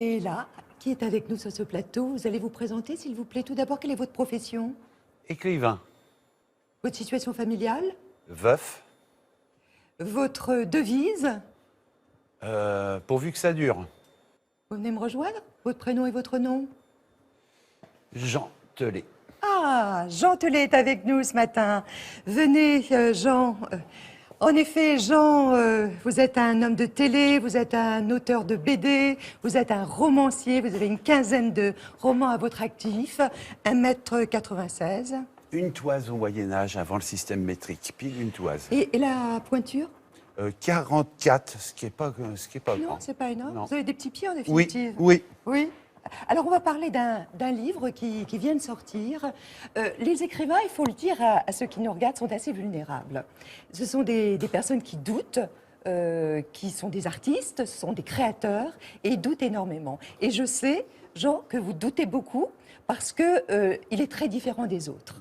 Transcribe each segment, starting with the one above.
Et là, qui est avec nous sur ce plateau? Vous allez vous présenter, s'il vous plaît. Tout d'abord, quelle est votre profession? Écrivain, Votre situation familiale? veuf, Votre devise? pourvu que ça dure. Vous venez me rejoindre? Votre prénom et votre nom? Jean Telet. Ah, Jean Telet est avec nous ce matin. Venez, Jean. En effet, Jean, vous êtes un homme de télé, vous êtes un auteur de BD, vous êtes un romancier, vous avez une quinzaine de romans à votre actif, 1,96 m. Une toise au Moyen-Âge, avant le système métrique, pile une toise. Et la pointure? 44, ce qui est pas Non, grand. c'est pas énorme. Non. Vous avez des petits pieds en Oui, définitive. oui. Oui. Alors, on va parler d'un livre qui vient de sortir. Les écrivains, il faut le dire à ceux qui nous regardent, sont assez vulnérables. Ce sont des personnes qui doutent, qui sont des artistes, ce sont des créateurs, et ils doutent énormément. Et je sais, Jean, que vous doutez beaucoup parce que il est très différent des autres.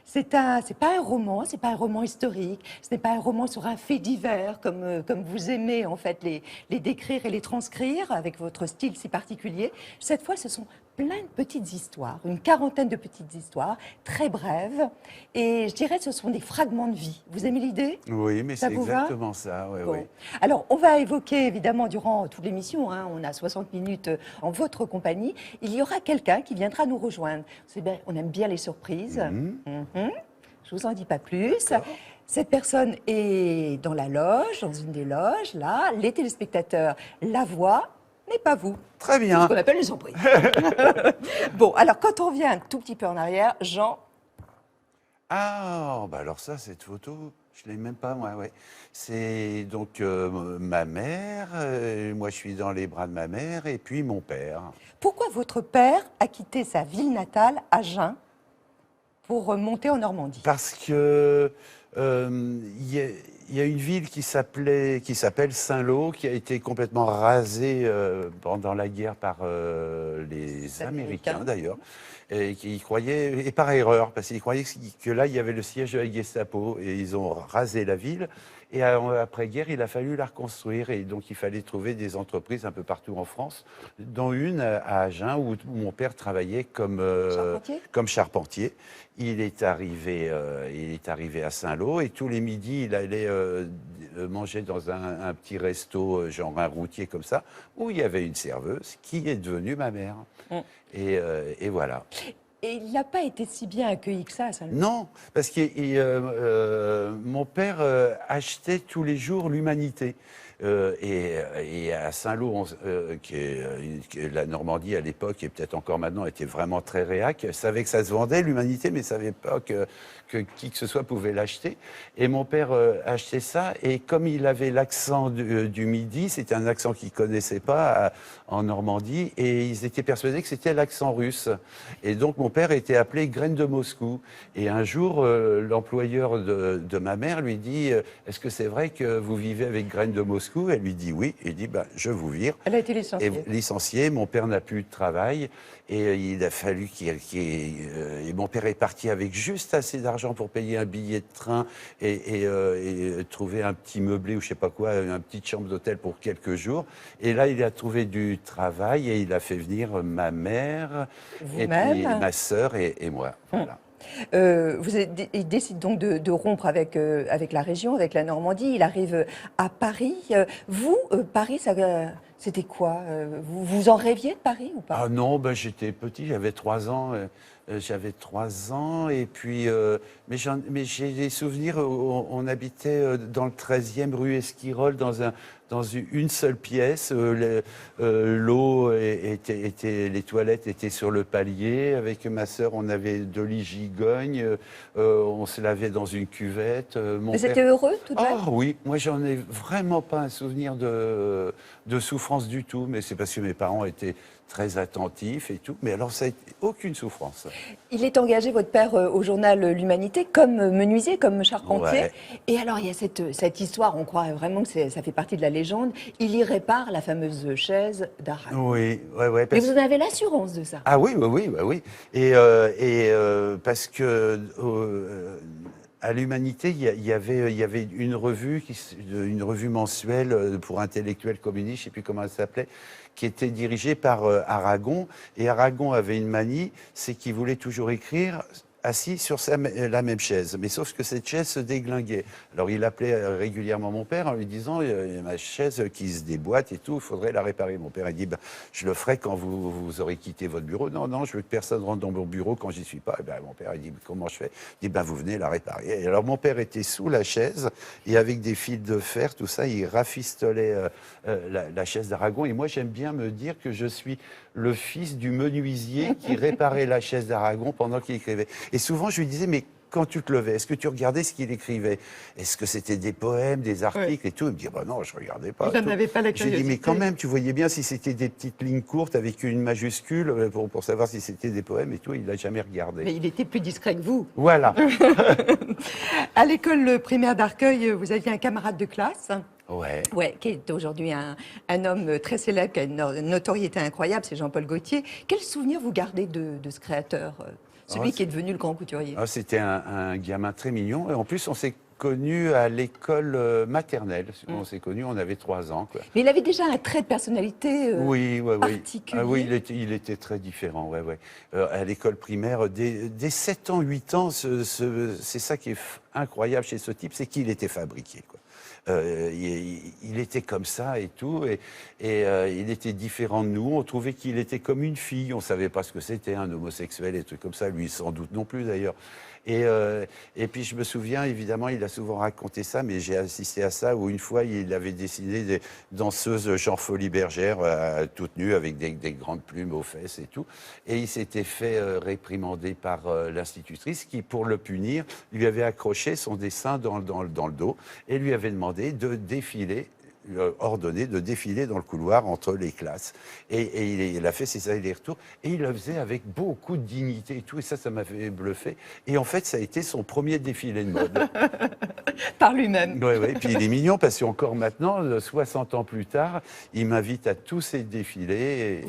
C'est pas un roman, c'est pas un roman historique, ce n'est pas un roman sur un fait divers comme vous aimez en fait les décrire et les transcrire avec votre style si particulier. Cette fois, ce sont plein de petites histoires, une quarantaine de petites histoires, très brèves, et je dirais que ce sont des fragments de vie. Vous aimez l'idée? Oui, mais Ça c'est vous va? exactement ça. Ouais, Bon. ouais. Alors, on va évoquer évidemment durant toute l'émission, hein, on a 60 minutes en votre compagnie, il y aura quelqu'un qui viendra nous rejoindre. C'est bien, on aime bien les surprises. Je vous en dis pas plus. D'accord. Cette personne est dans la loge, dans une des loges, là. Les téléspectateurs la voient, mais pas vous. Très C'est bien. ce qu'on appelle les surprises. Bon, alors quand on revient un tout petit peu en arrière, Jean, Ah, bah alors ça, cette photo, je l'ai même pas, moi, ouais. C'est donc ma mère, moi je suis dans les bras de ma mère, et puis mon père. pourquoi votre père a quitté sa ville natale, Agen, pour monter en Normandie? Parce que il y a une ville qui s'appelle Saint-Lô, qui a été complètement rasée pendant la guerre par les Américains d'ailleurs, et qui croyaient, et par erreur, parce qu'ils croyaient que là il y avait le siège de la Gestapo, et ils ont rasé la ville. Et après-guerre, il a fallu la reconstruire, et donc il fallait trouver des entreprises un peu partout en France, dont une à Agen où mon père travaillait Charpentier? comme charpentier. Il est arrivé à Saint-Lô, et tous les midis, il allait manger dans un petit resto, genre un routier comme ça, où il y avait une serveuse qui est devenue ma mère. Et voilà. Et il n'a pas été si bien accueilli que ça à Saint-Lô. Non, parce que mon père achetait tous les jours l'Humanité. Et à Saint-Lô, la Normandie à l'époque, et peut-être encore maintenant, était vraiment très réac, savait que ça se vendait, l'Humanité, mais ne savait pas que qui que ce soit pouvait l'acheter. Et mon père achetait ça, et comme il avait l'accent du Midi, c'était un accent qu'il ne connaissait pas en Normandie, et ils étaient persuadés que c'était l'accent russe. Et donc mon père était appelé Graine de Moscou. Et un jour, l'employeur de ma mère lui dit est-ce que c'est vrai que vous vivez avec Graine de Moscou? Elle lui dit oui. Il dit je vous vire. Elle a été licenciée. Et licencié, mon père n'a plus de travail, et il a fallu et mon père est parti avec juste assez d'argent pour payer un billet de train et trouver un petit meublé ou je sais pas quoi, une petite chambre d'hôtel pour quelques jours. Et là, il a trouvé du travail, et il a fait venir ma mère, et puis ma sœur et moi. Voilà. Il décide donc de rompre avec la région, avec la Normandie. Il arrive à Paris. Paris, c'était quoi? Vous en rêviez de Paris ou pas? Ah non, j'étais petit, j'avais 3 ans. Et puis, mais j'ai des souvenirs où on habitait dans le 13e rue Esquirol, dans une seule pièce. L'eau les toilettes étaient sur le palier. Avec ma sœur, on avait de l'igigogne. On se lavait dans une cuvette. Vous étiez heureux tout de même? Ah oui, moi j'en ai vraiment pas un souvenir de souffrance du tout, mais c'est parce que mes parents étaient très attentifs et tout. Mais alors ça n'a été aucune souffrance. Il est engagé, votre père, au journal L'Humanité, comme menuisier, comme charpentier. Ouais. Et alors, il y a cette histoire, on croit vraiment que ça fait partie de la légende. Il y répare la fameuse chaise d'Arras. Oui, ouais. Mais vous en avez l'assurance de ça? Ah oui. Et parce que À l'Humanité, il y avait une revue, une revue mensuelle pour intellectuels communistes, je ne sais plus comment elle s'appelait, qui était dirigée par Aragon. Et Aragon avait une manie, c'est qu'il voulait toujours écrire assis sur la même chaise. Mais sauf que cette chaise se déglinguait. Alors il appelait régulièrement mon père en lui disant il y a ma chaise qui se déboîte et tout, il faudrait la réparer. Mon père a dit je le ferai quand vous aurez quitté votre bureau. Non, non, je veux que personne rentre dans mon bureau quand j'y suis pas. Et mon père a dit comment je fais? Il dit vous venez la réparer. Et alors mon père était sous la chaise et avec des fils de fer, tout ça, il rafistolait la chaise d'Aragon. Et moi j'aime bien me dire que je suis le fils du menuisier qui réparait la chaise d'Aragon pendant qu'il écrivait. Et souvent, je lui disais, mais quand tu te levais, est-ce que tu regardais ce qu'il écrivait? Est-ce que c'était des poèmes, des articles et tout? Il me dit, non, je ne regardais pas. Vous n'avez pas la J'ai dit, mais quand même, tu voyais bien si c'était des petites lignes courtes avec une majuscule pour savoir si c'était des poèmes et tout. Il ne l'a jamais regardé. Mais il était plus discret que vous. Voilà. À l'école primaire d'Arcueil, vous aviez un camarade de classe. Ouais. Ouais, qui est aujourd'hui un homme très célèbre, qui a une notoriété incroyable, c'est Jean-Paul Gaultier. Quel souvenir vous gardez de ce créateur, celui qui est devenu le grand couturier? C'était un gamin très mignon. Et en plus, on s'est connus à l'école maternelle. On s'est connus, on avait 3 ans. Quoi. Mais il avait déjà un trait de personnalité particulier. Oui, il était très différent. Ouais, ouais. À l'école primaire, dès 7 ans, 8 ans, c'est ça qui est incroyable chez ce type, c'est qu'il était fabriqué. Quoi. Il était comme ça et tout, et il était différent de nous. On trouvait qu'il était comme une fille. On ne savait pas ce que c'était, un homosexuel et trucs comme ça. Lui, sans doute non plus d'ailleurs. Et puis je me souviens, évidemment, il a souvent raconté ça, mais j'ai assisté à ça, où une fois, il avait dessiné des danseuses genre Folie Bergère, toutes nues, avec des grandes plumes aux fesses et tout. Et il s'était fait réprimander par l'institutrice qui, pour le punir, lui avait accroché son dessin dans le dos et lui avait demandé de défiler, ordonné de défiler dans le couloir entre les classes. Et il a fait ses allers-retours. Et il le faisait avec beaucoup de dignité et tout. Et ça m'a fait bluffer. Et en fait, ça a été son premier défilé de mode. Par lui-même. Oui, oui. Puis il est mignon parce qu'encore maintenant, 60 ans plus tard, il m'invite à tous ses défilés.